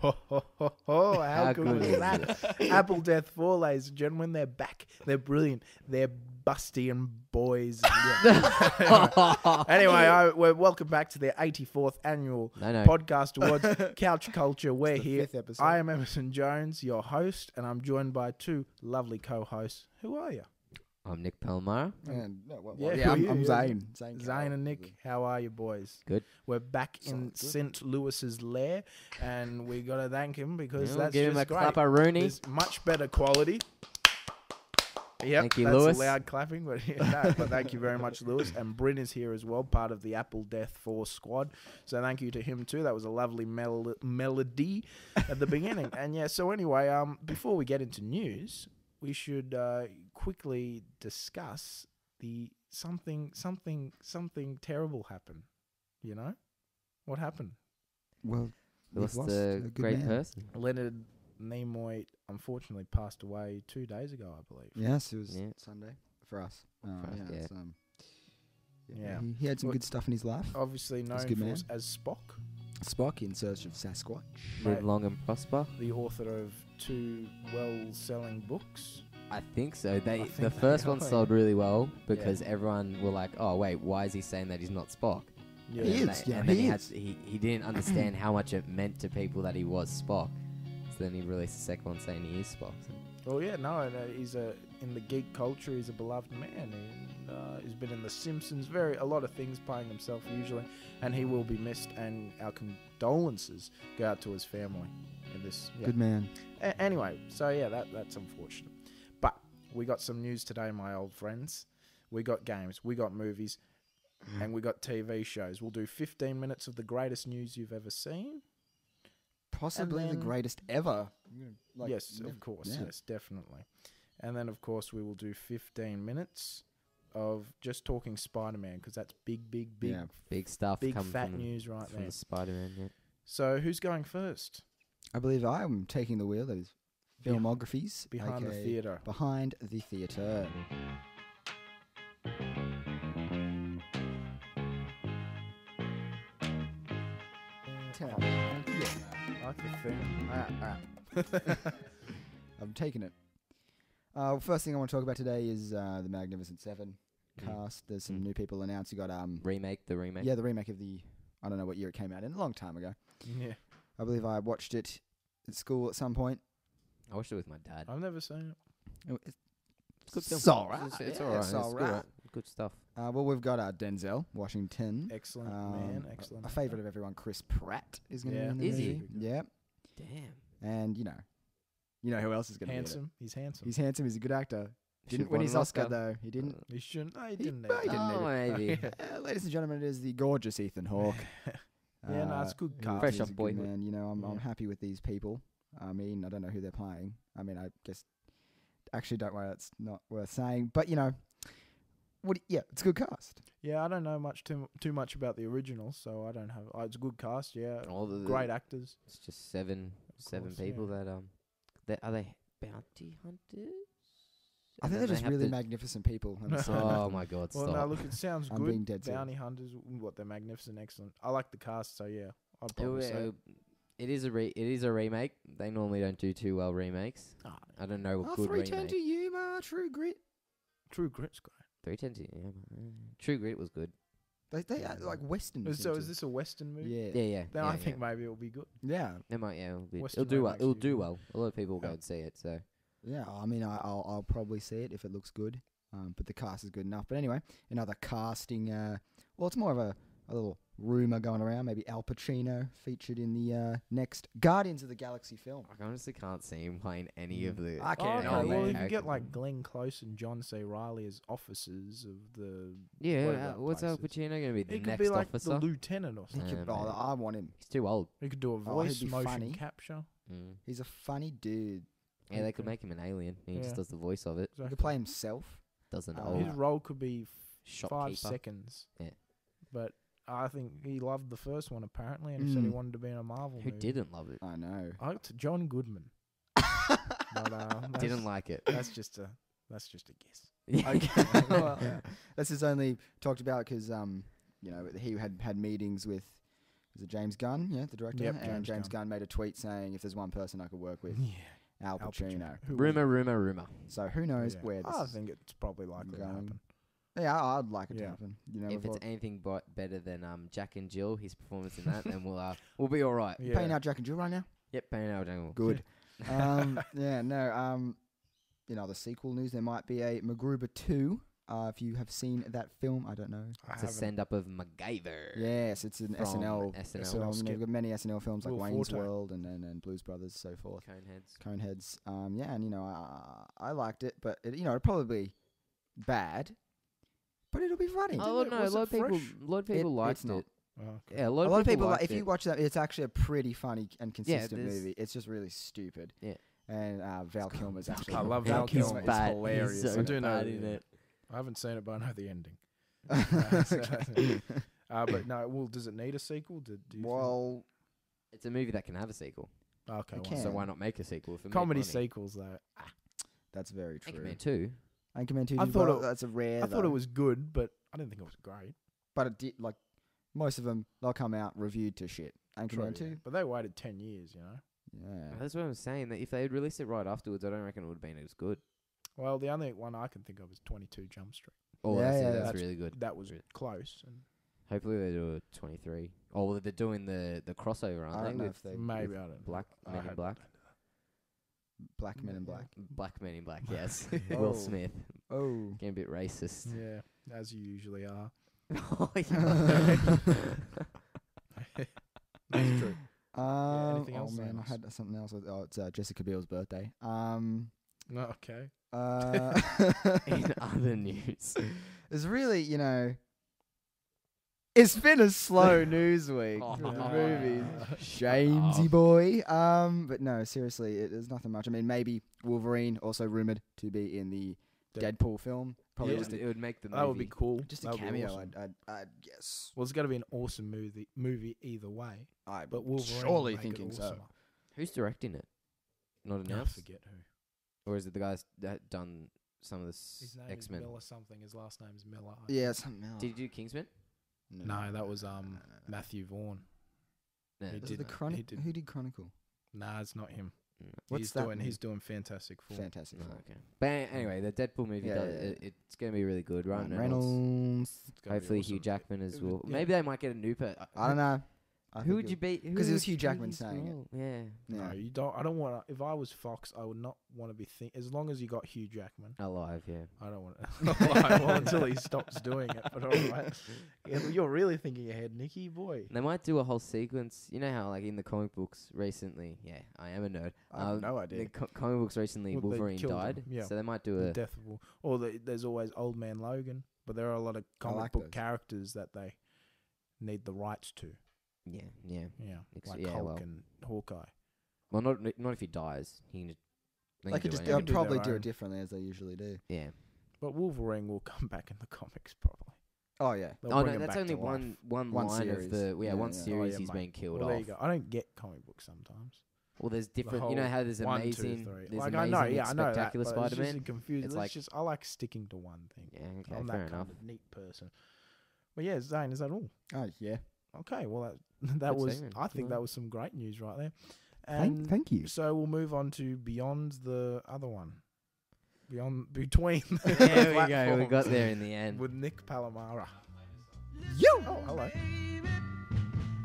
How good was that? Apple Death 4, ladies and gentlemen. They're back. They're brilliant. They're busty and boys. Anyway, we're welcome back to the 84th annual Podcast Awards. Couch Culture. We're here. I am Emerson Jones, your host, and I'm joined by two lovely co-hosts. Who are you? I'm Nick Palmara. I'm Zane. Zane and Nick, how are you boys? Good. We're back in St. Louis's lair, and we got to thank him because that's give just him a great. clapper, Rooney. It's much better quality. Yep, thank you, that's Lewis. Loud clapping, but but thank you very much, Lewis. And Bryn is here as well, part of the Apple Death 4 squad. So thank you to him too. That was a lovely melody at the beginning. And yeah, so anyway, before we get into news, we should quickly discuss the something terrible happened. You know? What happened? Well, we lost a great person. Leonard Nimoy unfortunately passed away 2 days ago, I believe. Yes, it was Sunday for us. He had some good stuff in his life. Obviously known as Spock. Spock in Search of Sasquatch. Live long and prosper. The author of 2 well-selling books. I think so. The first one sold really well because everyone were like, "Oh wait, why is he saying that he's not Spock?" Yeah. He is. And then he didn't understand how much it meant to people that he was Spock. So then he released the second one saying he is Spock. So. Well, yeah, no, he's in the geek culture. He's a beloved man. And, he's been in The Simpsons, a lot of things, playing himself usually, and he will be missed. And our condolences go out to his family in this. Yeah. Good man. Anyway, so yeah, that's unfortunate. But we got some news today, my old friends. We got games, we got movies, and we got TV shows. We'll do 15 minutes of the greatest news you've ever seen. Possibly the greatest ever. Yes, of course. Yeah. Yes, definitely. And then, of course, we will do 15 minutes of just talking Spider-Man because that's big stuff. Big fat news right from there. The Spider-Man. Yeah. So who's going first? I believe I am taking the wheel. That is filmographies. Behind the theatre. Behind the theatre. I like the thing. I'm taking it. First thing I want to talk about today is the Magnificent Seven cast. There's some new people announced. You got the remake. Yeah, the remake of I don't know what year it came out in. A long time ago. Yeah. I believe I watched it at school at some point. I watched it with my dad. I've never seen it. It's alright. It's alright. Good stuff. Well, we've got Denzel Washington. Excellent man. Excellent. A favourite of everyone, Chris Pratt is going to be in the movie. Is he? Yeah. Damn. And you know who else is going to be handsome? He's handsome. He's handsome. He's a good actor. Didn't win his Oscar though. He didn't. He shouldn't. No, he didn't. He didn't maybe. Ladies and gentlemen, it is the gorgeous Ethan Hawke. Yeah, no, it's good cast. Fresh off Boyhood. Man, I'm happy with these people. I mean, I don't know who they're playing. I mean, I guess. Actually, don't worry, that's not worth saying. But it's a good cast. Yeah, I don't know too much about the original, so I don't have. It's a good cast. Yeah, great actors. It's just seven people that are they bounty hunters? I think they're just really magnificent people. Oh my God! Well, stop. no, look, it sounds good. Being dead bounty hunters, they're magnificent, excellent. I like the cast, so yeah, I'd probably say. It is a remake. They normally don't do too well remakes. I don't know what good remake. 310 to Yuma, True Grit. True Grit's great. 310 to Yuma. True Grit was good. They are like Western. So is this a Western movie? Yeah. Then I think maybe it'll be good. Yeah. It might. Yeah, it'll do well. It'll do well. A lot of people will go and see it. So. Yeah, I mean, I'll probably see it if it looks good. But the cast is good enough. But anyway, another casting. It's more of a little rumor going around. Maybe Al Pacino featured in the next Guardians of the Galaxy film. I honestly can't see him playing any of the. I can't. Well, you can get like Glenn Close and John C. Reilly as officers of the. Yeah, what's Al Pacino going to be? The he next could be like officer? the lieutenant or something. I want him. He's too old. He could do a voice motion funny. capture. He's a funny dude. Yeah, they could make him an alien. He just does the voice of it. Exactly. He could play himself. Doesn't his role could be 5 Shopkeeper. seconds. Yeah. But I think he loved the first one apparently, and he said he wanted to be in a Marvel movie. Who didn't love it? I know. I liked John Goodman. But, didn't like it. That's just a guess. Okay. Well, this is only talked about because he had meetings with is it James Gunn? Yeah, the director. Yep, and James James Gunn made a tweet saying, if there's one person I could work with, Yeah. Al Pacino. Rumor. So who knows where this I is think it's probably likely to going. happen. Yeah, I'd like it to Yeah. happen. You know, If we've it's anything but better than Jack and Jill, his performance in that, then we'll be all right. Yeah. paying out Jack and Jill right now. Yep, paying out Jungle. Good. In other sequel news, there might be a MacGruber 2. If you have seen that film, I don't know. It's a send up of MacGyver. Yes, it's an From SNL. SNL. So, skip. we've got many SNL films like Will Wayne's Forte. World and Blues Brothers, so forth. Coneheads. Coneheads. I liked it, but it'll probably be bad, but it'll be funny. Oh it? no, a Was lot it of people, fresh? liked it's not. it. Oh, okay. Yeah, A lot of people liked if you it. watch that, it's actually a pretty funny and consistent there's- movie. It's just really stupid. Yeah. And Val Kilmer's actually. I love Val Val Kilmer. Kilmer. Is bad. hilarious. He's so I do know bad in it. I haven't seen it, but I know the ending. Okay. But no, well, does it need a sequel? Do you Well, It's a movie that can have a sequel, think? Okay, it well, can. so why not make a sequel? If it made comedy money? sequels though. that's very true. Anchorman 2. Anchorman 2. I did thought well. it- That's a rare. I thought it though. was good, but I didn't think it was great. But it did like most of them. They'll come out reviewed to shit. Anchorman True, 2. yeah. But they waited 10 years, you know. Yeah. That's what I'm saying. That if they had released it right afterwards, I don't reckon it would have been as good. Well, the only one I can think of is 22 Jump Street. Oh, Yeah, that's, yeah, that's that's- really good. That was Really. close. And Hopefully they do a 23. Oh, well, they're doing the crossover, aren't I they? don't know with if they maybe I don't know. Black I Men in hope Black. they Black Men in Black. Black Men in Black, yes. Oh. Will Smith. Oh. Getting a bit racist. Yeah, as you usually are. Oh, yeah. That's true. anything Oh else, man, I Amos? had something else. Oh, it's Jessica Biel's birthday. No, okay. In other news. It's really, it's been a slow news week Oh. for the Ah. movies. Shut Shamesy up. boy. But no, seriously, there's nothing much. I mean, maybe Wolverine, also rumored to be in the Deadpool film. Probably Yeah. just It would make the movie. That would be cool. just That a would be cameo. awesome. I'd guess. Well, it's got to be an awesome movie either way. I'm But Wolverine surely will make it thinking so. awesomer. Who's directing it? Not I announced? forget who. Or is it the guys that done some of His this name X-Men? is Miller something. His last name is Miller. Yeah, something else. Did you do Kingsman? No, that was Matthew Vaughn. No. He Was did- it the Chronicle? did- Who did Chronicle? Nah, it's not him. What's he's that doing. mean? He's doing Fantastic Four. Fantastic. No, Four. okay. But anyway, the Deadpool movie, Yeah, does, yeah, yeah. it's going to be really good, right? Ryan Reynolds. It's gonna be Hopefully awesome. Hugh Jackman as It well. would- yeah. Maybe they might get a new I don't know. I Who think would you be? 'cause it was who Hugh would Jackman play saying this it. role? Yeah. No, Yeah. you don't. I don't want to. If I was Fox, I would not want to be as long as you got Hugh Jackman. Alive, yeah. I don't want to. Well, until he stops doing it. But all right. Yeah, you're really thinking ahead, Nicky boy. They might do a whole sequence. You know how, like, in the comic books recently, yeah, I am a nerd. I have no idea. The comic books recently, Well, they Wolverine killed him, died. yeah. So they might do The a. death of or there's always Old Man Logan, but there are a lot of comic like book those. characters that they need the rights to. Yeah, yeah. Yeah, like yeah, Hulk well. and Hawkeye. Well, not if he dies. He can. They could do just anything. They do probably their do own. it differently as they usually do. Yeah. But Wolverine will come back in the comics probably. Oh yeah. They'll Oh bring no, him that's back only to life. one One line series. of the Yeah, one yeah. series yeah, he's mate. been killed Well, there off. you go. I don't get comic books sometimes. Well, there's The different. You know whole how there's 1, 2, amazing. 3. There's Like amazing I know, yeah, I know that. Spectacular But it's Spider-Man. just confusing. It's It's like- just I like sticking to one thing. Yeah, okay, I'm fair that enough. kind of neat person. Well, yeah, Zane, is that all? Oh yeah. Okay, well that Good was. segment. I think Yeah. that was some great news right there. And Thank you. so we'll move on to beyond the other one, between. The There we go. We platforms got there in the end. with Nick Palomara. You. Oh, hello.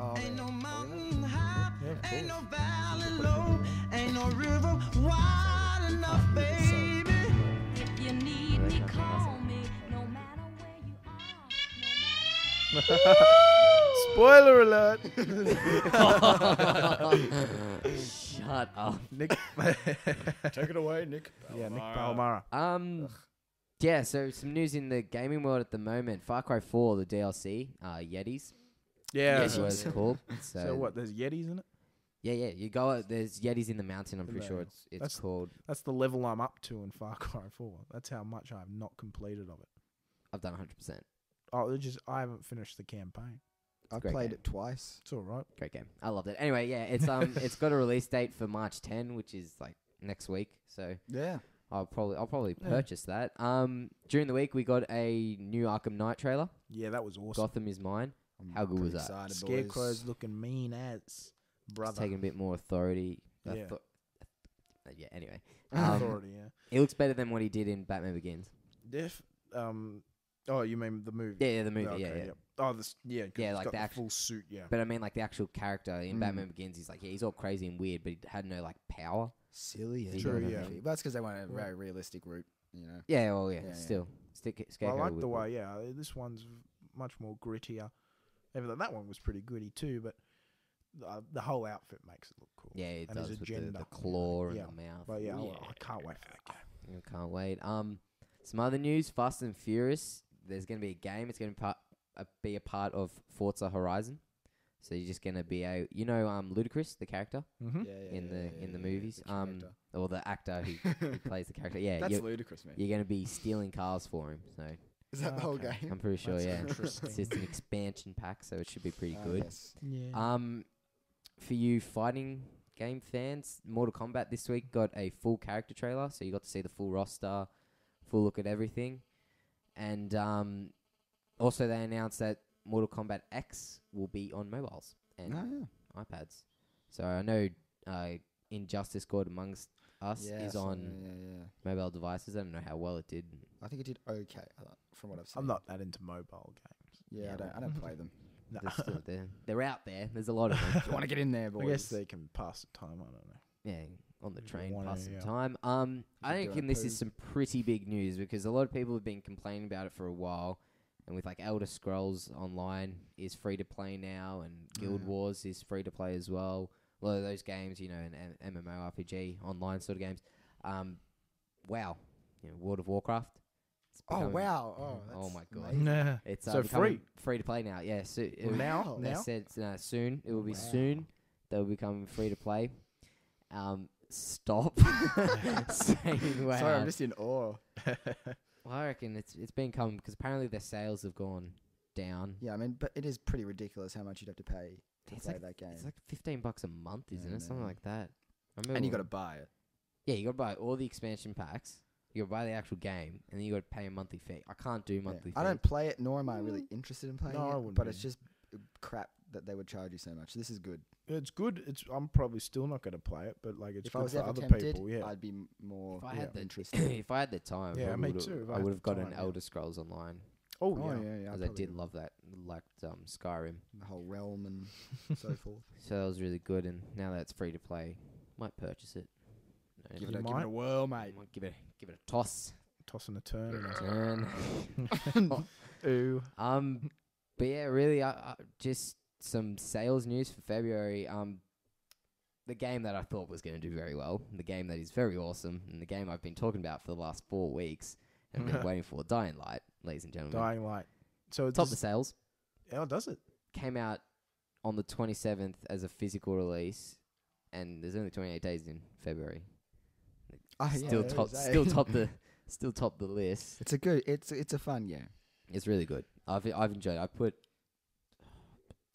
Oh, Ain't no man. mountain high, Yeah, of ain't no course. valley low, ain't no river wide enough, baby. If you need me, call me, no matter where you are, no matter. Spoiler alert. Shut up. Nick. Take it away, Nick. Yeah, Nick Palomara. Yeah. So some news in the gaming world at the moment. Far Cry 4, the DLC, Yetis. Yeah. That's what it's called. So what? There's Yetis in it. Yeah. You go. There's Yetis in the mountain. I'm pretty There sure you go. it's That's- called. That's the level I'm up to in Far Cry 4. That's how much I have not completed of it. I've done 100%. Oh, I haven't finished the campaign. I've Great played game. it twice. It's all right. Great game. I loved it. Anyway, yeah, it's it's got a release date for March 10, which is like next week. So Yeah. I'll probably Yeah. purchase that. During the week we got a new Arkham Knight trailer. Yeah, that was awesome. Gotham is Mine. I'm How good was pretty that? excited, Scarecrow's boys. looking mean as It's brother. taking a bit more authority. Yeah. Yeah. Anyway, Authority, yeah. it looks better than what he did in Batman Begins. Oh, you mean the movie? Yeah, the movie. Okay, yeah. yep. Oh, this, yeah. 'cause Yeah, it's like got the the actual- full suit, yeah. But I mean, like the actual character in Mm. Batman Begins, he's like, yeah, he's all crazy and weird, but he had no like power. Silly. True, True, yeah. But that's because they went a Yeah. very realistic route, you know. Yeah, well, yeah, Yeah, yeah. still, Well, I Scarecrow like would the be- way, yeah. This one's much more grittier. Even though that one was pretty gritty too, but the whole outfit makes it look cool. Yeah, it and does his with the agenda. claw and Yeah. the mouth. But yeah, Ooh, I can't wait for that game. I can't wait. Some other news: Fast and Furious. There's going to be a game. It's going to be a part of Forza Horizon. So you're just going to be Ludacris, the character Mm-hmm. in the movies, or the actor who plays the character. Yeah, That's you're, ludicrous, man. you're going to be stealing cars for him. So Is that the whole Okay. game? I'm pretty sure. That's Yeah, interesting. it's just an expansion pack, so it should be pretty Oh, good. yes. Yeah. For you fighting game fans, Mortal Kombat this week got a full character trailer, so you got to see the full roster, full look at everything, and also they announced that Mortal Kombat X will be on mobiles and Oh, yeah. iPads. So I know Injustice God Amongst Us Yeah, is so- on Yeah. mobile devices. I don't know how well it did. I think it did okay from what I've seen. I'm not that into mobile games. Yeah, Yeah, I don't play them. No. They're out there. There's a lot of them. You want to get in there, I boys? guess they can pass the time. I don't know. Yeah, on the If you train, wanna, pass some yeah. time. I should do think a this poo. is some pretty big news because a lot of people have been complaining about it for a while. And with like Elder Scrolls Online is free to play now, and Guild Yeah. Wars is free to play as well. A lot of those games, and MMORPG online sort of games. Wow, World of Warcraft. It's Oh becoming- wow! Oh, Oh that's my God. amazing. Nah. It's So becoming free to play now. Yeah, so it Well, now, Wow. they now. said soon. It will be Wow. soon. They will become free to play. Stop saying wow. Sorry, I'm just in awe. Well, I reckon it's been coming because apparently their sales have gone down. Yeah, I mean, but it is pretty ridiculous how much you'd have to pay to It's play like- that game. It's like $15 a month, isn't Yeah, it? Something man. like that. I remember And you got to when- buy it. yeah, you got to buy all the expansion packs. You got to buy the actual game, and then you got to pay a monthly fee. I can't do Yeah. monthly. I don't play it, nor am I really interested in playing No, I it. wouldn't But be. it's just crap that they would charge you so much. This is good. It's good. I'm probably still not going to play it, but like it's If good I was for ever other tempted, people. Yeah. I'd be more If I had the interested. if I had the time, Yeah, I me would've- too, if I I had would have the got an time, yeah. Elder Scrolls Online Oh, Oh yeah. yeah, because I probably did love that, liked Skyrim. the whole realm and so forth. So that was really good, and now that it's free to play, might purchase it. No, Give You it might. a whirl, mate. might give it a toss. Tossing a turn. and Turn. Ooh. But yeah, really, just some sales news for February. The game that I thought was going to do very well, the game that is very awesome, and the game I've been talking about for the last 4 weeks, and been waiting for, Dying Light, ladies and gentlemen. Dying Light. So it's Top the sales. oh, does it? Came out on the 27th as a physical release, and there's only 28 days in February. Still top the list. It's a good. It's a fun game. It's really good. I've enjoyed it. I put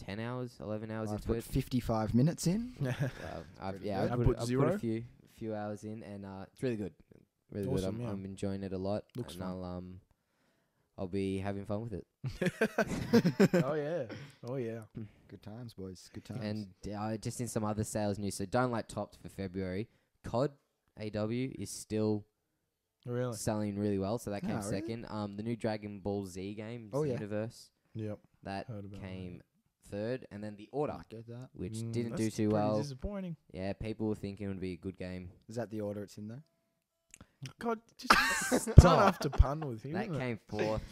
10 hours, 11 hours I've into put it. 55 minutes in. Well, Pretty yeah, good. I I put, put I put 0. a few hours in, and it's really good. Really Awesome, good. yeah. I'm enjoying it a lot. Looks and fun. I'll be having fun with it. Oh yeah. Oh yeah. Good times, boys. Good times. And just in some other sales news, so Don't Like topped for February. COD AW is still Really? selling really well, so that came Oh, really? second. The new Dragon Ball Z game, Oh, yeah. Xenoverse, Yep. that Heard about that. came third, and then The Order, I get that. which Mm, didn't do that's too pretty well. Disappointing. Yeah, people were thinking it would be a good game. Is that the order it's in though? God, just don't have to pun with him. That isn't it? came fourth.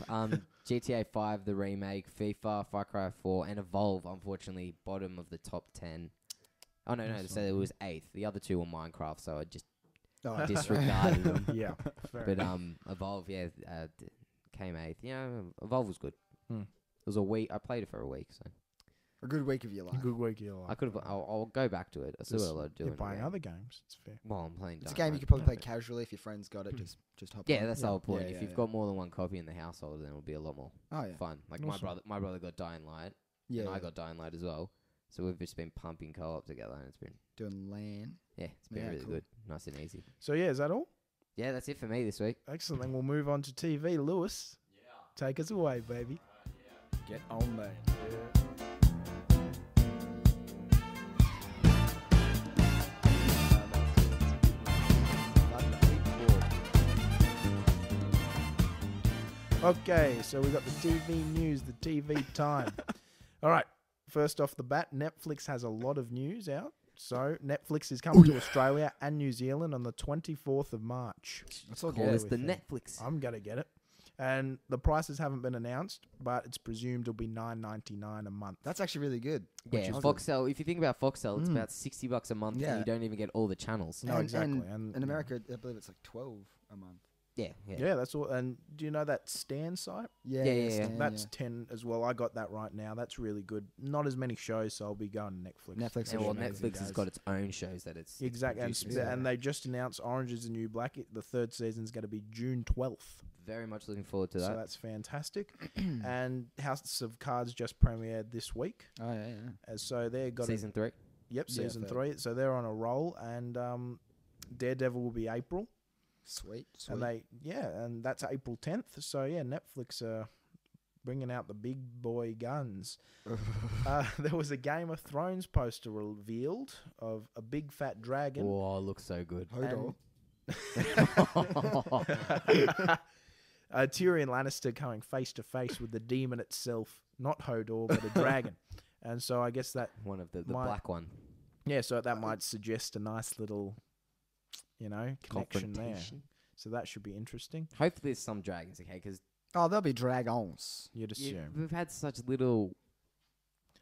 GTA 5, the remake, FIFA, Far Cry 4, and Evolve, unfortunately, bottom of the top 10. Oh, no, That's so not it good. was eighth. The other two were Minecraft, so I just Oh, disregarded them. Yeah. Fair But enough. Evolve, yeah, came eighth. Evolve was good. Hmm. It was a week. I played it for a week, so a good week of your life. Good week, you I could have. I'll go back to it. I still got a lot to do. You're in the buying game. other games. It's fair. Well, I'm playing. It's a Dying game you Light. could probably play Yeah. casually if your friends got it. Just hop. Yeah, on. that's the whole point. Yeah, If yeah, you've yeah. got more than one copy in the household, then it'll be a lot more Oh yeah. fun. Like Awesome. my brother got Dying Light, Yeah. and I got Dying Light as well. So we've just been pumping co-op together, and it's been doing LAN. it's been Yeah, really cool. good, nice and easy. So yeah, is that all? Yeah, that's it for me this week. Excellent. Then we'll move on to TV. Lewis, take us away, baby. Get on, mate. Yeah. Okay, so we got the TV news, the TV time. All right, first off the bat, Netflix has a lot of news out. So Netflix is coming to Australia and New Zealand on the 24th of March. Let's all Call get us it. the Netflix. I'm going to get it. And the prices haven't been announced, but it's presumed it'll be $9.99 a month. That's actually really good. Yeah, Foxtel. If you think about Foxtel, it's about $60 a month, Yeah. and you don't even get all the channels. No, exactly. And in America, I believe it's like 12 a month. Yeah. Yeah, that's all. And do you know that Stan site? Yeah. Stan, That's 10 as well. I got that right now. That's really good. Not as many shows, so I'll be going to Netflix. Netflix. And well, is amazing, Netflix has guys. got its own shows that it's Exactly. producing. And they just announced Orange is the New Black. The third season's going to be June 12th. Very much looking forward to So that. that's fantastic. And House of Cards just premiered this week. Oh, yeah. As so they're got Season 3. Yep, Yeah, season third. 3. So they're on a roll, and Daredevil will be April, Sweet. and and that's April 10th. So yeah, Netflix are bringing out the big boy guns. There was a Game of Thrones poster revealed of a big fat dragon. Oh, it looks so good. Hodor. Tyrion Lannister coming face to face with the demon itself, not Hodor, but a dragon. And so I guess that, One of the My- black one. yeah, so that might suggest a nice little, connection there. Confrontation. So that should be interesting. Hopefully there's some dragons, okay? Because Oh, there'll be dragons. You'd assume. we've had such little,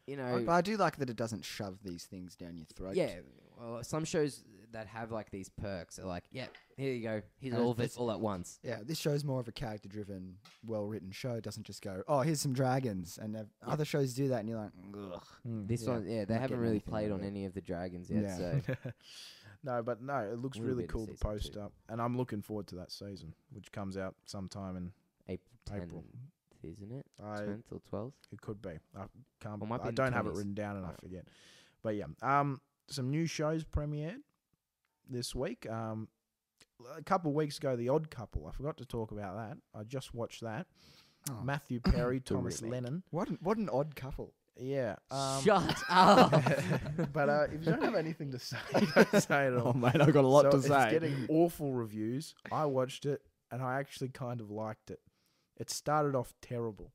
But I do like that it doesn't shove these things down your throat. yeah. Well, some shows that have like these perks are like, yeah, here you go. Here's And all of it it's- all at once. Yeah, this show's more of a character-driven, well-written show. It doesn't just go, oh, here's some dragons. And other shows do that, and you're like, ugh. This Yeah, one, they not haven't getting really anything played out on of it. any of the dragons yet. Yeah. So No, it looks Will really be the cool to season post 2. up. And I'm looking forward to that season, which comes out sometime in April 10th, April. isn't it? I 10th or 12th? It could be. I can't. Or might be I in the don't have it 20s. written down, and I Alright. forget. But yeah, some new shows premiered this week. A couple of weeks ago, The Odd Couple. I forgot to talk about that. I just watched that. Oh. Matthew Perry, Thomas remake. Lennon. What an odd couple. Yeah. Shut up! But if you don't have anything to say, don't say it at all. mate, I've got a So it's getting awful reviews. I watched it, and I actually kind of liked it. It started off terrible.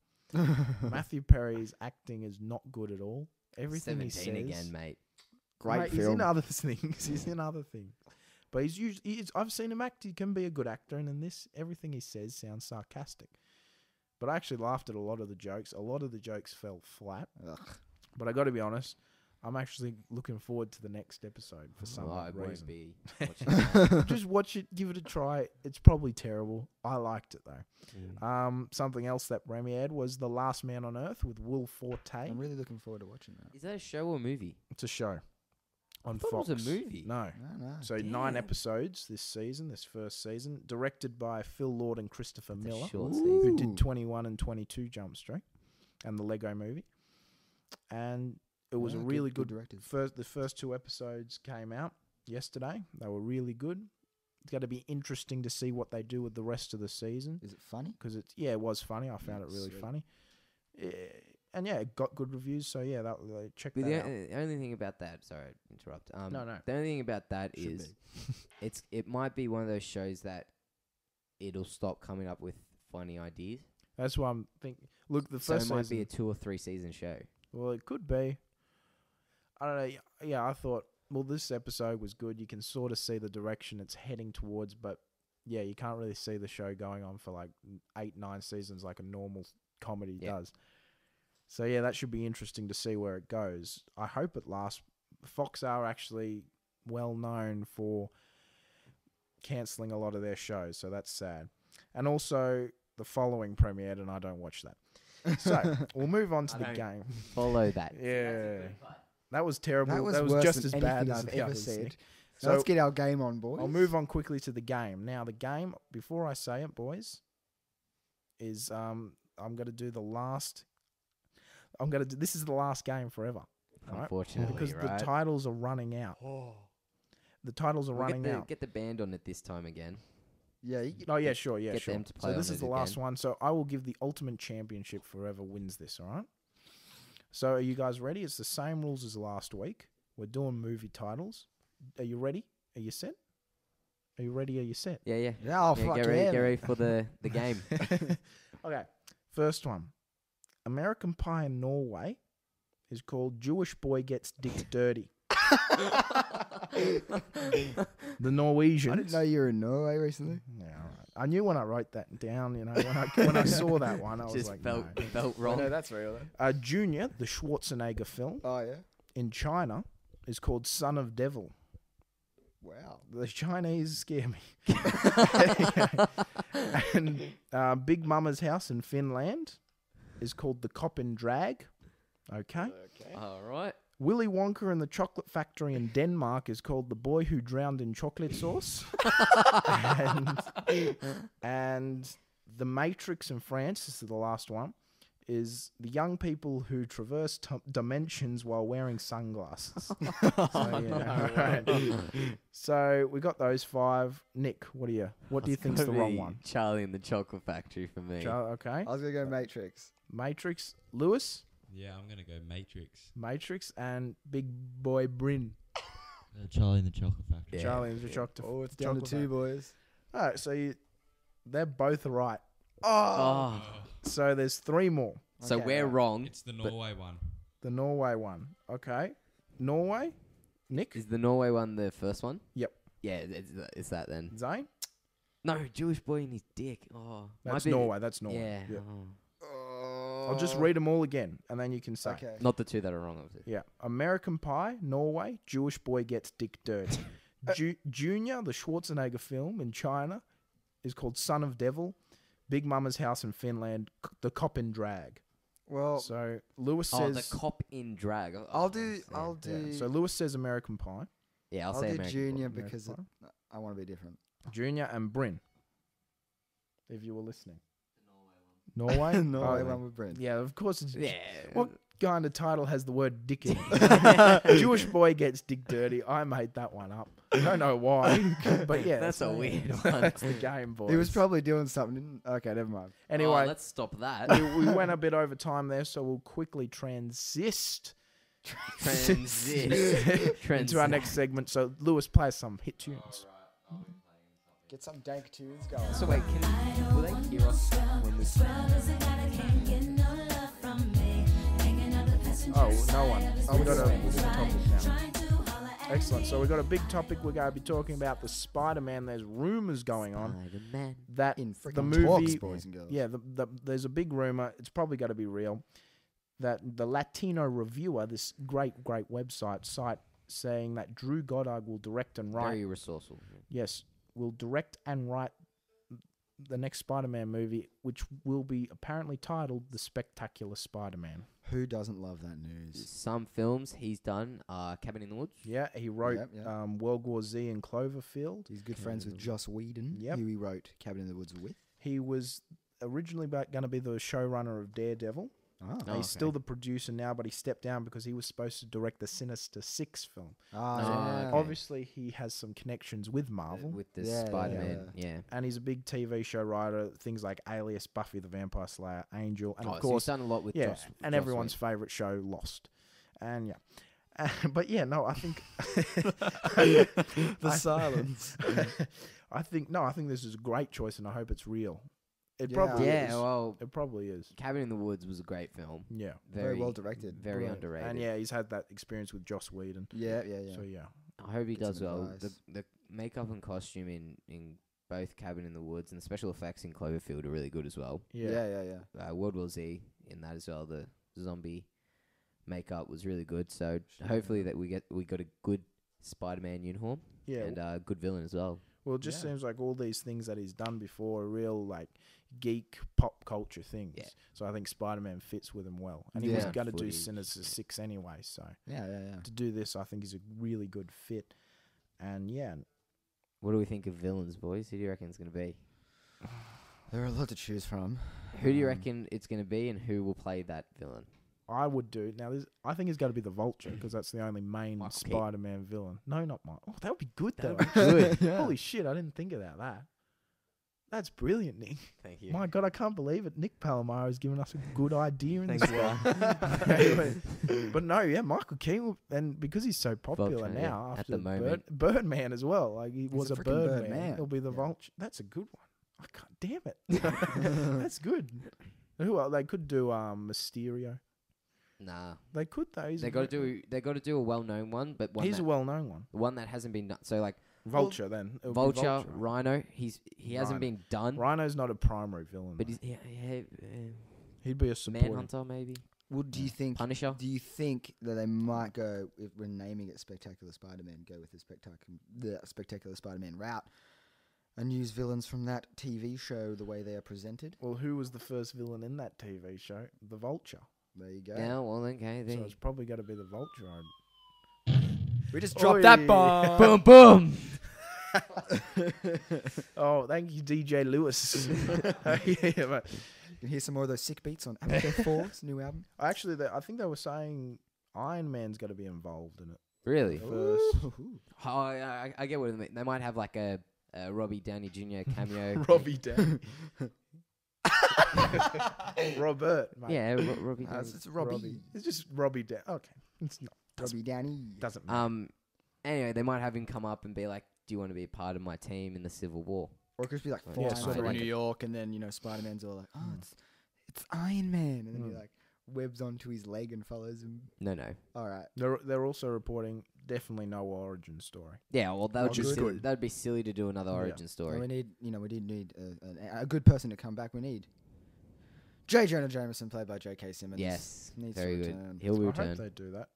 Matthew Perry's acting is not good at all. Everything he 17 says, again, mate. Great Mate, He's film. in other things. He's in other things. But he's usually. I've seen him act. He can be a good actor, and in this, everything he says sounds sarcastic. But I actually laughed at a lot of the jokes. A lot of the jokes fell flat. Ugh. But I got to be honest, I'm actually looking forward to the next episode for some Oh, I won't reason. be watching. Just watch it, give it a try. It's probably terrible. I liked it though. Mm. Something else that premiered was The Last Man on Earth with Will Forte. I'm really looking forward to watching that. Is that a show or movie? It's a show on thought Fox. it was a movie. No. No. So 9 Damn. episodes this season, this first season, directed by Phil Lord and Christopher It's Miller, a short Ooh. season. who did 21 and 22 Jump Street and the Lego Movie. And it was Yeah, a really good directed. the first 2 episodes came out yesterday. They were really good. It's going to be interesting to see what they do with the rest of the season Is it funny? because it was funny. I found it really Sweet. funny. And yeah, it got good reviews. So yeah, check But that out. the only thing about that, sorry, to interrupt. No. The only thing about that Should is, it might be one of those shows that it'll stop coming up with funny ideas. That's why I'm thinking. Look, the So first it might season. be a 2 or 3 season show. Well, it could be. I don't know. Yeah, I thought, well, this episode was good. You can sort of see the direction it's heading towards, but yeah, you can't really see the show going on for like 8, 9 seasons like a normal comedy Yeah. does. So yeah, that should be interesting to see where it goes. I hope it lasts. Fox are actually well known for cancelling a lot of their shows, so that's sad. And also, the following premiered, and I don't watch that. So we'll move on to I the don't- game. Follow that. Yeah. That was terrible. That was, that was worse just than as bad anything as I've the ever others, said. Nick. So So let's get our game on, boys. I'll move on quickly to the game. Now, the game, before I say it, boys, is I'm going to do the last. This is the last game forever. Right? Unfortunately, Because right? the titles are running out. The titles are We'll running out. get the band on it this time again. Yeah. Oh, yeah, sure, yeah, get sure. them to play So this on is it the last again. one. So I will give the ultimate championship for whoever wins this, all right? So are you guys ready? It's the same rules as last week. We're doing movie titles. Are you ready? Are you set? Are you ready? Are you set? Yeah. Yeah, oh, Yeah, fuck get ready, yeah. get ready for the game. Okay, first one. American Pie in Norway is called Jewish Boy Gets Dick Dirty. The Norwegians. I didn't know you were in Norway recently. Yeah, all right. I knew when I wrote that down, when I saw that one, I was Just like, felt no. felt wrong. that's real. Then. Junior, the Schwarzenegger film Oh yeah. in China, is called Son of Devil. Wow. The Chinese scare me. And Big Mama's House in Finland is called The Cop in Drag. Okay. All right. Willy Wonka and the Chocolate Factory in Denmark is called The Boy Who Drowned in Chocolate Sauce. and The Matrix in France, this is the last one, is the young people who traverse dimensions while wearing sunglasses. So we got those 5. Nick, what do you think's the wrong one? Charlie and the Chocolate Factory for me. Okay. I was gonna go Matrix. Matrix, Lewis, Yeah, I'm gonna go Matrix, and Big Boy Bryn. Charlie and the Chocolate Factory. Yeah. Charlie and the Chocolate. Oh, it's down to 2 boys. All right, so they're both right. Oh. So there's 3 more. So Okay, we're right. wrong. It's the Norway one. The Norway one. Okay. Norway? Nick? Is the Norway one the first one? Yep. Yeah, it's that then. Zane? No, Jewish boy and his dick. Oh, That's might be- Norway. That's Norway. Yeah. Yeah. Oh. I'll just read them all again, and then you can say. Okay. Not the 2 that are wrong, obviously. Yeah. American Pie, Norway, Jewish Boy Gets Dick Dirty. Junior, the Schwarzenegger film in China, is called Son of Devil. Big Mama's House in Finland, The Cop in Drag. Well, So Lewis Oh, says... the cop in drag. Oh, I'll do. yeah. I'll do. Yeah. So Lewis says American Pie. Yeah, I'll I'll say do American Junior American because Pie. I want to be different. Junior and Bryn. If you were listening. Norway? Norway Oh, one with Brent. yeah, of course it's... Yeah. What kind of title has the word dick in it? Jewish Boy Gets Dick Dirty. I made that one up. I don't know why, but yeah. That's a the- weird one. That's the game, boys. He was probably doing something. Okay, never mind. Anyway, Oh, let's stop that. we went a bit over time there, so we'll quickly transist into our next segment. So Lewis, play some hit tunes. Get some dank tunes going. So wait, will they hear us when we... Oh, no one. Oh, we got a topic now. Excellent. So we got a big topic. We're going to be talking about the Spider-Man. There's rumors going on Spider-Man. that In the freaking movie, talks, boys and girls. yeah, there's a big rumor. It's probably going to be real. That the Latino Reviewer, this great website site, saying that Drew Goddard will direct and write. Very resourceful. Yes, will direct and write the next Spider-Man movie, which will be apparently titled The Spectacular Spider-Man. Who doesn't love that news? Some films he's done are Cabin in the Woods. Yeah, he wrote Yep. World War Z and Cloverfield. He's good friends with Joss Whedon, Yep. who he wrote Cabin in the Woods with. He was originally going to be the showrunner of Daredevil. Oh. He's still the producer now, but he stepped down because he was supposed to direct the Sinister Six film. Yeah. okay. Obviously, he has some connections with Marvel, With the Yeah, Spider-Man. Yeah. and he's a big TV show writer. Things like Alias, Buffy the Vampire Slayer, Angel, and Oh, of so course, he's done a lot with yeah, Joss, and Joss everyone's favorite show, Lost. And yeah, but yeah, no, I think The silence. I think this is a great choice, and I hope it's real. It Yeah. probably Yeah, is. well, It probably is. Cabin in the Woods was a great film. Yeah. Very well directed. Very Brilliant. underrated. And yeah, he's had that experience with Joss Whedon. Yeah. So yeah. I hope he Get does some well. advice. The makeup and costume in both Cabin in the Woods and the special effects in Cloverfield are really good as well. Yeah. World War Z in that as well. The zombie makeup was really good. So hopefully that we got a good Spider-Man uniform Yeah. and a good villain as well. Well, it just Yeah. seems like all these things that he's done before are real like geek pop culture things. Yeah. So I think Spider-Man fits with him well. And he was Yeah. going to do Footage. Sinister Six anyway. So Yeah. to do this, I think is a really good fit. And yeah, What do we think of villains, boys? Who do you reckon it's going to be? There are a lot to choose from. Who do you reckon it's going to be and who will play that villain? I would do. Now, I think it's got to be the Vulture because that's the only main Michael Keaton. Spider-Man villain. No, not Mike. Oh, that would be good That though. would be actually. Yeah. Holy shit, I didn't think about that. That's brilliant, Nick. Thank you. My God, I can't believe it. Nick Palomar has given us a good idea in Thanks, this one. But no, yeah, Michael Keaton, and because he's so popular Vulture, yeah, now, at after the moment. Birdman as well. Like he was a a freaking Birdman. Birdman. He'll be the Yeah. Vulture. That's a good one. Oh, God damn it. That's good. Who else? They could do Mysterio. Nah, They could though. He's they a got to very- do a well-known one, but He's a well-known one. one that hasn't been done. So like Vulture then. It would be Vulture, Rhino, he hasn't Rhino. been done, Rhino's not a primary villain. but though. he's He'd be a supporting. Manhunter maybe, Well, do you think? Punisher. Do you think that they might go, if we're naming it Spectacular Spider-Man, go with the Spectacular Spider-Man route and use villains from that TV show the way they are presented? Well, who was the first villain in that TV show? The Vulture. There you go. Yeah, well, okay. So Then. it's probably got to be the Vulture. We just Oi. dropped that bomb. Boom, boom. Oh, thank you, DJ Lewis. Yeah, but You can hear some more of those sick beats on Apple Death 4's new album. actually, I think they were saying Iron Man's got to be involved in it Really? first. Oh, I get what they mean. They might have like a Robbie Downey Jr. cameo. Robbie Downey. Robert. Mate. Yeah, Robbie Downey. It's Robbie. It's just Robbie Downey. Okay. It's not. Robbie Downey. Doesn't matter. Anyway, they might have him come up and be like, "Do you want to be a part of my team in the Civil War?" Or it could just be like Yeah, flying sort of over like New a- York, and then Spider-Man's all like, "Oh, it's Iron Man," and then he Mm. like webs onto his leg and follows him. No. All right, They're also reporting definitely no origin story. Yeah, well, that would be good. silly. That would be silly to do another Yeah. origin so story. we need a good person to come back. We need J. Jonah Jameson, played by J.K. Simmons. Yes, needs very to good. return. He'll I hope return. they do that.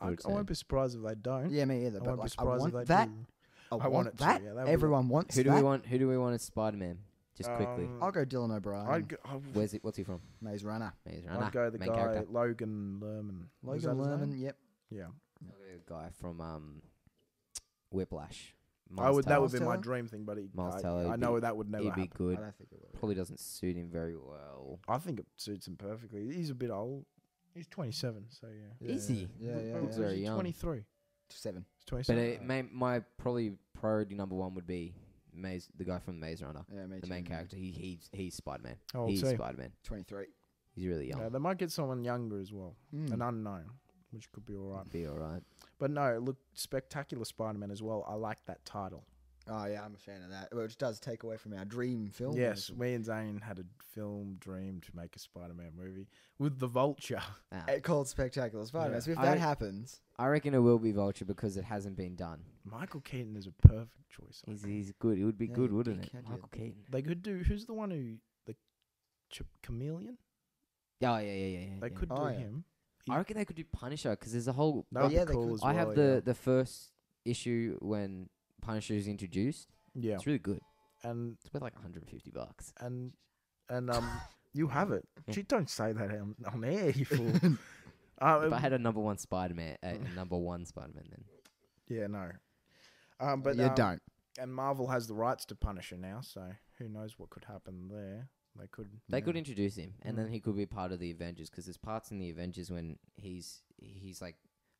He'll I return. won't be surprised if they don't. Yeah, me either. I But won't be like, I surprised want if they that. do. I want want it to, that. yeah, that'd be Everyone wants Who do that. we want? Who do we want as Spider-Man? Just quickly. I'll go Dylan O'Brien. Where's it? What's he from? Maze Runner. Maze Runner. I'd go the main guy character. Logan Lerman. Was Logan that his Lerman. name? Yep. Yeah. I'll go the guy from Whiplash. That would Miles be my Teller? dream thing, but Miles Teller, I he'd know be- that would never He'd be happen. I good. don't think it will. Probably doesn't suit him very well. I think it suits him perfectly. He's a bit old. He's 27, so yeah. Is he? Yeah, Looks yeah. very He's young. 23. 7. He's But 27. my probably priority number one would be the guy from Maze Runner, Yeah, me the too, main man. character. He's Spider-Man. Oh, He's see. Spider-Man. 23. He's really young. Yeah, they might get someone younger as well, Mm. an unknown, which could be all right. Be all right. But no, look, Spectacular Spider-Man as well. I like that title. Oh yeah, I'm a fan of that. Which does take away from our dream film. Yes, me and Zane had a film dream to make a Spider-Man movie with the Vulture. Ah. It called Spectacular Spider-Man. Yeah. So if I- that happens, I reckon it will be Vulture because it hasn't been done. Michael Keaton is a perfect choice. He's good. It would be Yeah, good, you wouldn't it? dickhead, you Michael Keaton. They could do. Who's the one who the chameleon? Oh yeah. They could do Oh, yeah. him. I reckon they could do Punisher because there's a whole. That would yeah, be they cool could. as I well. have the first issue when Punisher is introduced. yeah, It's really good. and It's worth like $150. and you have it. Yeah. Gee, don't say that on air, you fool. If I had a number one Spider-Man, then yeah, no. But you don't. And Marvel has the rights to Punisher now, so who knows what could happen there. they could introduce him, and Mm. then he could be part of the Avengers because there's parts in the Avengers when he's like,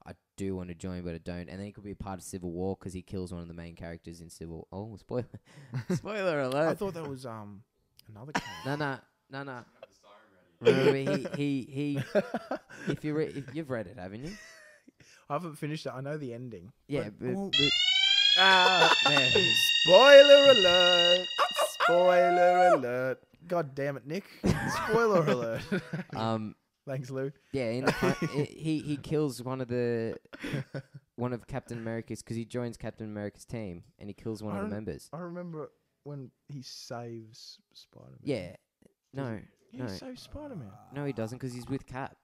I do want to join, but I don't, and then he could be part of Civil War because he kills one of the main characters in Civil. Oh, spoiler! Spoiler I alert! thought that was another character. No. Remember, he if you've read it, haven't you? I haven't finished it. I know the ending. Yeah, Well, man. spoiler alert! Spoiler alert! God damn it, Nick! Spoiler alert! Thanks, Lou. Yeah, he kills one of Captain America's because he joins Captain America's team and he kills one of the members. I remember when he saves Spider-Man. Yeah, no, Yeah, he saves Spider-Man. no, he doesn't because he's with Cap.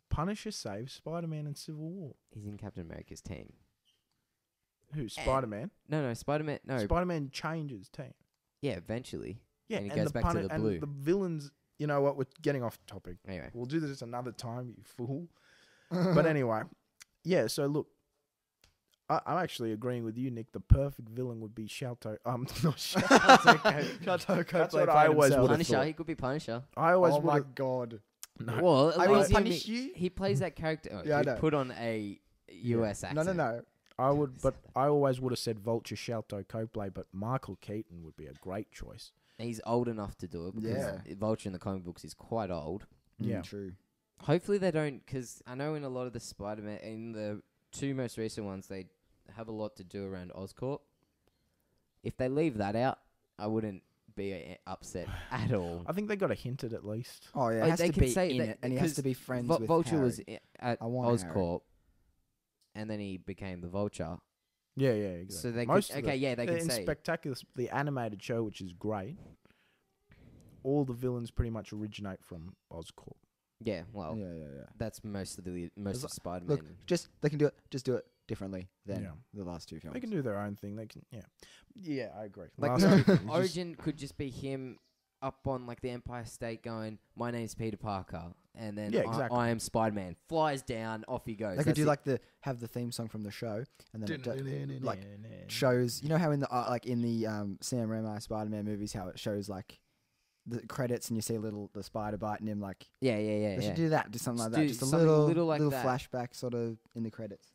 Punisher saves Spider-Man in Civil War. He's in Captain America's team. Who? Spider-Man. No, Spider-Man. No, Spider-Man changes team. yeah, eventually. Yeah, And he goes the back to puni- the and blue. the villains. You know what? We're getting off topic. Anyway, We'll do this another time, you fool. But anyway, yeah. So look, I'm actually agreeing with you, Nick. The perfect villain would be Shalto. Not Shalto. That's what I always would have Punisher. thought. He could be Punisher. I always Oh my would god. have. Well, I at will least punish you. he plays that character. Oh, Yeah, I he'd know. put on a US accent. No. I would, but I always would have said Vulture, Shalto, Copley, but Michael Keaton would be a great choice. He's old enough to do it because Yeah. Vulture in the comic books is quite old. Yeah. True. Hopefully they don't, because I know in a lot of the Spider-Man, in the two most recent ones, they have a lot to do around Oscorp. If they leave that out, I wouldn't be upset at all. I think they got a hint at least. Oh yeah, Like, it has they to can be say in that- it, and he has because to be friends with Vulture Harry. was at I want Harry. Oscorp, and then he became the Vulture. Yeah, exactly. So they Most could, of the- okay, yeah, they can in say. Spectacular, the animated show, which is great. All the villains pretty much originate from Oscorp. Yeah, well, Yeah. that's most of As of Spider-Man. Look, they can do it. Just do it differently than Yeah. the last two films. They can do their own thing. They can, yeah. I agree. Like Last two films, just- Origin could just be him up on like the Empire State going, "My name's Peter Parker," and then Yeah, exactly. I am Spider-Man. Flies down, off he goes. They could That's do it. like have the theme song from the show, and then it like shows. You know how in the like in the Sam Raimi Spider-Man movies, how it shows like the credits and you see the spider biting him. Like yeah. they should do that, just something like that, just a something little like that. flashback sort of in the credits.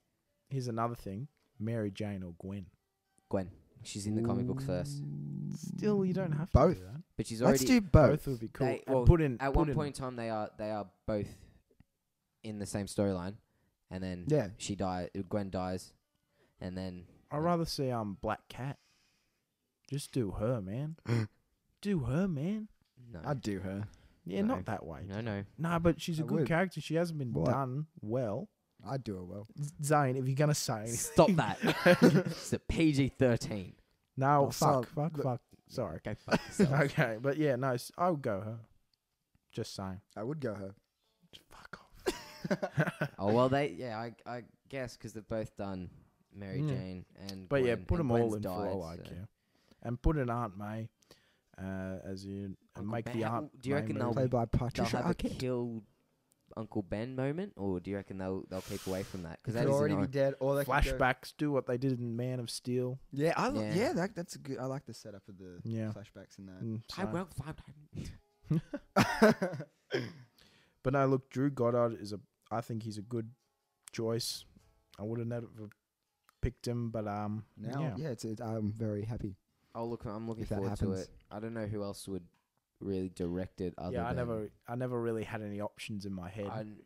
Here's another thing: Mary Jane or Gwen. Gwen. She's in the comic books first, Still, you don't have Both. to do that. but she's Let's already. do both. Both would be cool. They- And well, put in At put one in- point in time, they are both in the same storyline, and then Yeah, Gwen dies, and then I'd rather see Black Cat. Just do her, man. Do her, man. no, I'd do her. Yeah, No. not that way. no. Nah, but she's a I good would. character. She hasn't been What? done well. I'd do her well. Zane, if you're gonna say anything. Stop that. It's a PG-13. No, Oh, fuck. look- Sorry. Go fuck yourself. Okay, but yeah, no, I would go her. Just saying. I would go her. Fuck off. Oh well, I guess because they've both done Mary Yeah. Jane and. But yeah, Gwen, put and them all Gwen's in for all I died, so. care. And put in Aunt May as you Uncle make Ben, the Aunt do you May reckon movie. Played by They'll Patricia have a Arquette. kill Uncle Ben moment, or do you reckon they'll keep away from that? Because Could already be dead, or they could go- Flashbacks, do what they did in Man of Steel. Yeah, Yeah. that's a good. I like the setup of the Yeah. flashbacks and that. I So- will find him. But no, look, Drew Goddard I think he's a good choice. I would have never picked him, but Now, yeah. I'm very happy. I'm looking If that forward to happens. it. I don't know who else would really direct it. Other Yeah, than I never really had any options in my head.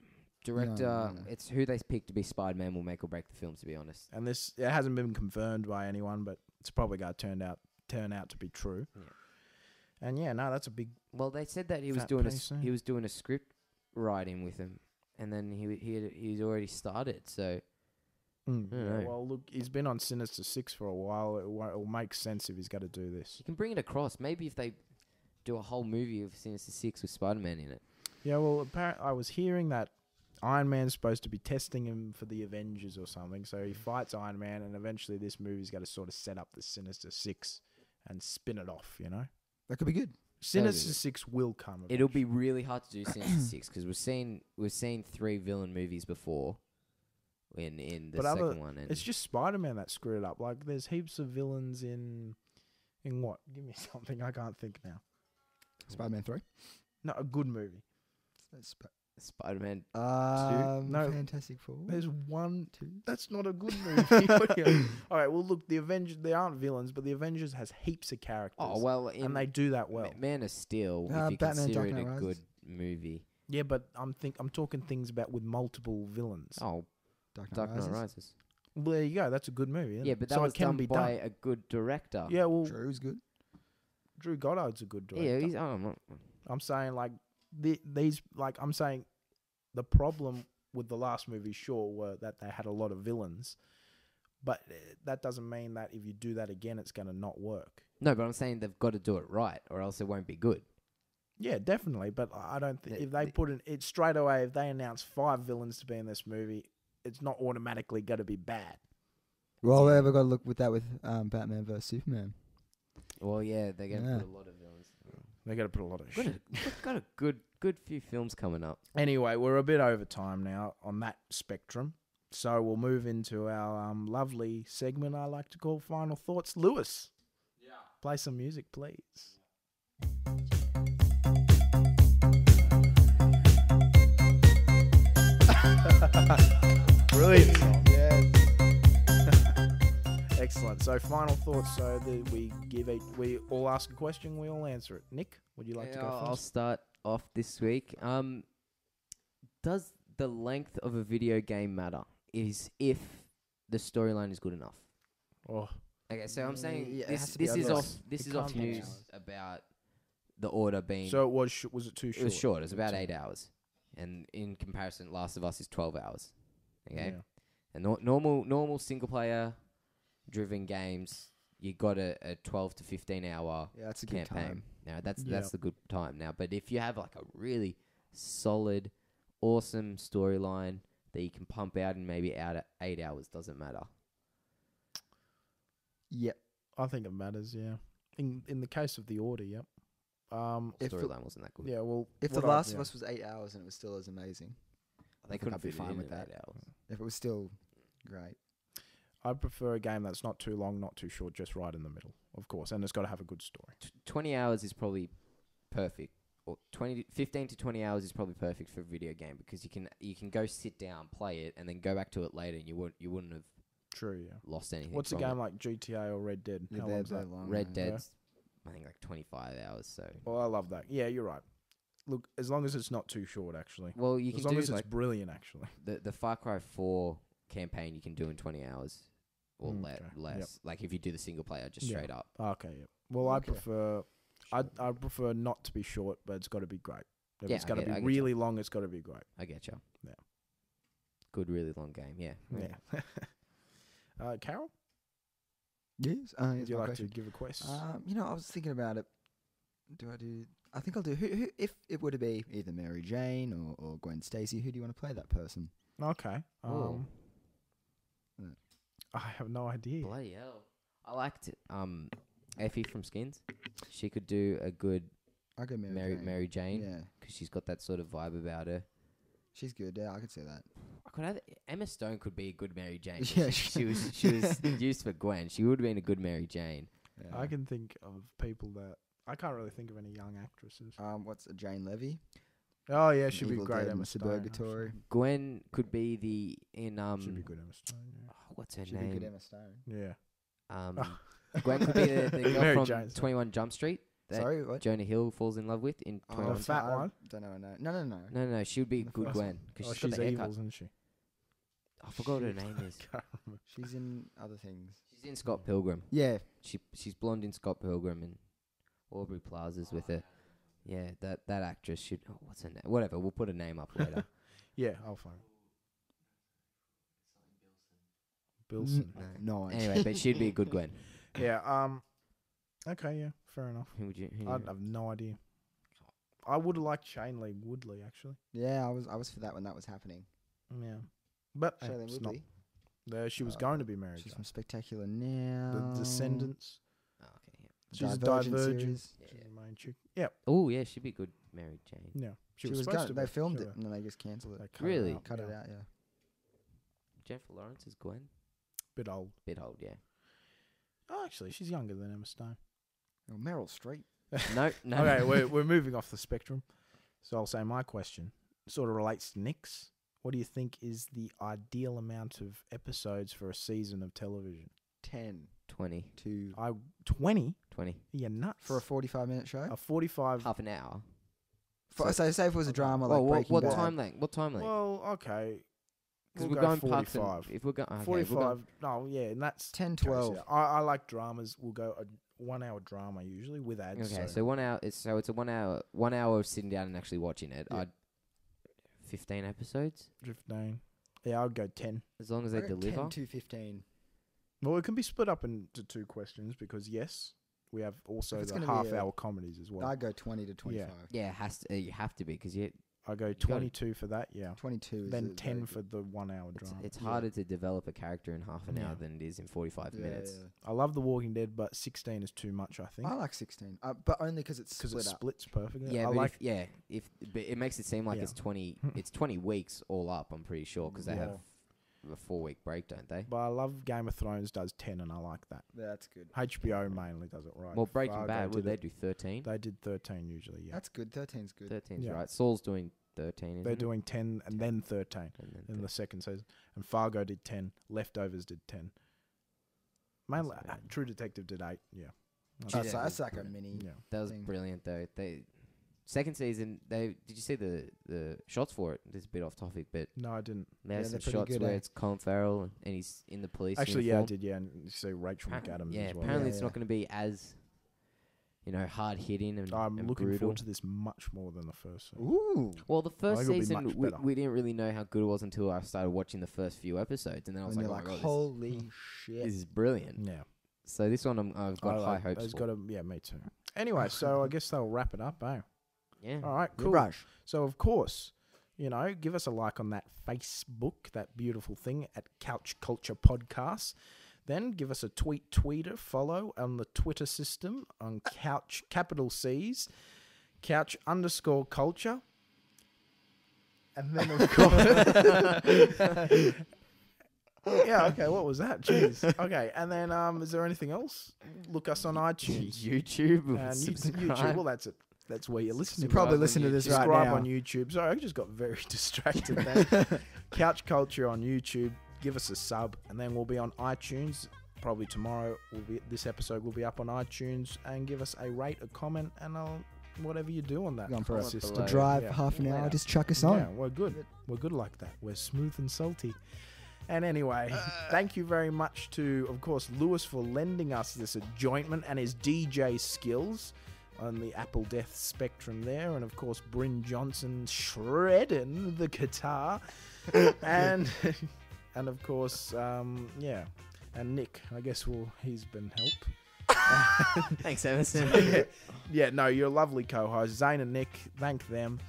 director. No. It's who they pick to be Spider-Man will make or break the film. To be honest. And it hasn't been confirmed by anyone, but it's probably going to turn out to be true. Yeah. And yeah, no, that's a big. Well, they said that he was Fat doing piece, eh? he was doing a script writing with him, and then he's already started. So Yeah, know. well, look, he's been on Sinister 6 for a while. It'll make sense if he's got to do this. you can bring it across. Maybe if they do a whole movie of Sinister Six with Spider-Man in it. Yeah, well, apparently I was hearing that Iron Man's supposed to be testing him for the Avengers or something. So he fights Iron Man, and eventually this movie's got to sort of set up the Sinister 6 and spin it off, you know? That could be good. Sinister good. 6 will come. It'll be eventually. really hard to do Sinister Six because we've seen 3 villain movies before. In the But second one, and It's just Spider-Man that screwed it up. Like, there's heaps of villains in what? Give me something. I can't think now. Spider-Man 3. No, a good movie. Spider-Man. No. Fantastic Four. There's one. 2. That's not a good movie. All right. Well, look, the Avengers. They aren't villains, but the Avengers has heaps of characters. Oh well, and they do that well. Man of Steel, if you Batman, consider Dark it Knight a Rises. good movie. Yeah, but I'm talking things about with multiple villains. Oh, Dark Dark Knight Rises. Well, there you go. That's a good movie. Isn't Yeah, it? but that so was it can done be by done. a good director. Yeah, well, Drew's good. Drew Goddard's a good director. Yeah, he's. I'm not, I'm saying like these like I'm saying the problem with the last movie sure were that they had a lot of villains, but that doesn't mean that if you do that again it's going to not work. no, but I'm saying they've got to do it right, or else it won't be good. Yeah, definitely, but I don't think The- if they the- put it straight away, if they announce 5 villains to be in this movie, it's not automatically going to be bad. Well, we've got to look with that with Batman vs Superman. Well, yeah, they're gonna Yeah. put a lot of villains. They got to put a lot of Got shit. got a good few films coming up. Anyway, we're a bit over time now on that spectrum. So we'll move into our lovely segment I like to call Final Thoughts. Lewis. Yeah. Play some music, please. Brilliant song. Yes. Excellent. So final thoughts. So we all ask a question, we all answer it. Nick, would you like to go I'll first? start off this week. Does the length of a video game matter? Is if the storyline is good enough? Oh, Okay, so I'm saying Yeah, it has this to be this is over. off this It is off can't be news hours. about the order being So it was it too it short? was short. It was about So- 8 hours, and in comparison, Last of Us is 12 hours. Okay, Yeah. and normal single player driven games, you got a 12 to 15 hour Yeah, that's a good campaign. time. Now that's Yeah. the good time now. But if you have like a really solid, awesome storyline that you can pump out in maybe out of 8 hours, doesn't matter. Yep. I think it matters. Yeah. In the case of the order, yep. If it- Storyline wasn't that good. Yeah. Well, If The what I- Last of yeah. Us was 8 hours and it was still as amazing, They think couldn't I'd be fit it fine in with in that. 8 hours. if it was still great. I prefer a game that's not too long, not too short, just right in the middle, of course, and it's got to have a good story. 20 hours is probably perfect. Or 15 to 20 hours is probably perfect for a video game because you can go sit down, play it, and then go back to it later, and you wouldn't have True. Yeah. lost anything. What's a from game it. like GTA or Red Dead? Yeah, How they're, long's they're that? long. Red man. Dead's I think like 25 hours. So Well, I love that. Yeah, you're right. Look, as long as it's not too short, actually. well, you As can long do as like it's brilliant, actually. the Far Cry 4 campaign you can do in 20 hours or Okay. less. Yep. Like if you do the single player just Yeah. straight up. Okay. Yeah. Well, Okay. I prefer not to be short, but it's got to be great. If Yeah, it's got to I get be you. really long, it's got to be great. I get you. Yeah. Good, really long game. Yeah. Yeah. Carol, Yes. would Here's you my like question. to give a quest? I was thinking about it. Do I do? I think I'll do. Who if it were to be either Mary Jane or Gwen Stacy, who do you want to play that person? Okay. Oh. I have no idea. Bloody hell. I liked Effie from Skins. She could do a good I go Mary Jane Yeah, because she's got that sort of vibe about her. she's good. Yeah, I could see that. I could have Emma Stone could be a good Mary Jane. Yeah, she was used for Gwen. She would have been a good Mary Jane. Yeah. I can think of people that I can't really think of any young actresses. What's Jane Levy? Oh yeah, she'd be Evil great. Dead Emma and Stone. Suburgatory. Gwen could be the in She'd be good. Emma Stone. Yeah. what's her She'd be good name? Emma Stone. Yeah. Gwen could be the girl Mary from Jane's- 21 Jump Street that Sorry, what? Jonah Hill falls in love with in Oh, 21. The fat I one? Don't know. No. No, she would be a The good first Gwen because Oh, she's got she's the evil, haircut. isn't she? I forgot what her name is. Can't remember. She's in other things. She's in Scott Pilgrim. Yeah. She's blonde in Scott Pilgrim and Aubrey Plaza's with her. Yeah, that actress should. Oh, what's her name? Whatever. We'll put a name up later. Yeah, I'll find it. Bilson. No. Anyway, but she'd be a good Gwen. Yeah. Okay. Yeah. Fair enough. Who would you? I have no idea. I would have liked Shailene Woodley actually. Yeah, I was for that when that was happening. Yeah. But hey, Shailene it's not. Woodley. She was going to be married. She's though. from Spectacular Now. The Descendants. Oh, okay. Yeah. She's a Divergent Divergent. series. She's the main chick. Yeah. Oh yeah, she'd be good Mary Jane. Yeah. She was supposed going. to They be. filmed She it was- and then they just cancelled they it. cut Really? It out. Cut yeah. it out. Yeah. Jennifer Lawrence is Gwen. Bit old. Bit old, yeah. Oh, actually, she's younger than Emma Stone. Oh, Meryl Streep. No. Okay, we're moving off the spectrum. So I'll say my question sort of relates to Nick's. What do you think is the ideal amount of episodes for a season of television? 10 20. to 20? 20. You're nuts. for a 45-minute show. a 45. Half an hour. So say if it was a drama Well, like Breaking what Bad. time length? What time length? Well, okay. Because We'll we're go going parks 45. and if we're going, okay, 45. we're going, No, yeah, and that's 10, case, 12. yeah. I like dramas. We'll go a 1 hour drama usually with ads. okay, so 1 hour. It's a 1 hour of sitting down and actually watching it. Yeah. 15 episodes, 15. Yeah, I'd go 10. as long as I they reckon deliver. 10 to 15. Well, it can be split up into two questions because yes, we have also If it's the gonna be half-hour comedies as well. I'd go 20 to 25. Yeah, it has to. You have to be because I go 22 for that. Yeah. 22 is Then a 10 very for the 1 hour drama. it's Yeah. harder to develop a character in half an Yeah. hour than it is in 45 good. minutes. I love The Walking Dead, but 16 is too much. I think I like 16, but only because it's because split it up. splits perfectly. Yeah, I but like. but it makes it seem like Yeah. it's 20. It's 20 weeks all up. I'm pretty sure because they Yeah. have a 4-week break, don't they? But I love Game of Thrones does 10, and I like that. Yeah, that's good. HBO mainly does it right. Well, Breaking Fargo Bad, would did they it- do 13? They did 13 usually. Yeah, That's good. 13's good. 13's Yeah. right. Saul's doing 13. Isn't they're it? doing 10 and then 13 And then in the second season. And Fargo did 10. Leftovers did 10. Mainly, That's about it. True Detective did 8. Yeah. That's like a brilliant. mini. Yeah. That was thing. brilliant though. Second season, did you see the shots for it? This is a bit off topic, but No, I didn't. they have Yeah, some they're pretty shots good, where eh? it's Colin Farrell and he's in the police Actually, yeah, I uniform. did. Yeah, and you see Rachel McAdams Yeah, as well. apparently Yeah, it's yeah. not going to be as hard hitting and I'm and looking brutal. forward to this much more than the first season. Ooh. Well, the first think it'll be season much we, better. we didn't really know how good it was until I started watching the first few episodes, and then I was And like, you're oh like, my god, holy shit. this is brilliant. Yeah. So this one I've got high hopes It's for. got yeah, me too. Anyway, so I guess they'll wrap it up, eh? Yeah. All right, Good cool. brush. So, of course, give us a like on that Facebook, that beautiful thing at Couch Culture Podcast. Then give us a tweeter, follow on the Twitter system on Couch, capital C's, Couch_culture. And then, of course... yeah, okay, what was that? Jeez. Okay, and then is there anything else? Look us on iTunes. YouTube. And subscribe. YouTube, well, that's it. That's where you're listening. You probably on listen to this right Subscribe now. on YouTube. Sorry, I just got very distracted there. Couch Culture on YouTube. Give us a sub, and then we'll be on iTunes. Probably tomorrow. This episode will be up on iTunes, and give us a rate, a comment, and whatever you do on that Going for a system. below. drive Yeah. for half an hour, Yeah. just chuck us on. Yeah, we're good. We're good like that. We're smooth and salty. And anyway, thank you very much to, of course, Lewis for lending us this adjointment and his DJ skills on the Apple Death spectrum there. And, of course, Bryn Johnson shredding the guitar. and, of course, yeah. And Nick, I guess he's been helped. Thanks, Emerson. Yeah, no, you're a lovely co-host. Zane and Nick, thank them.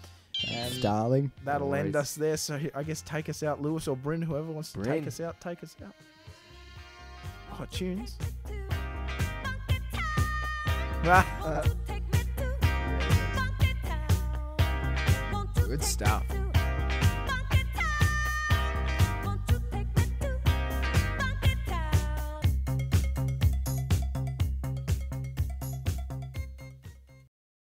And Darling. that'll No end worries. us there. So I guess take us out, Lewis or Bryn, whoever wants to take Bryn. us out, take us out. Oh, tunes. Good stuff.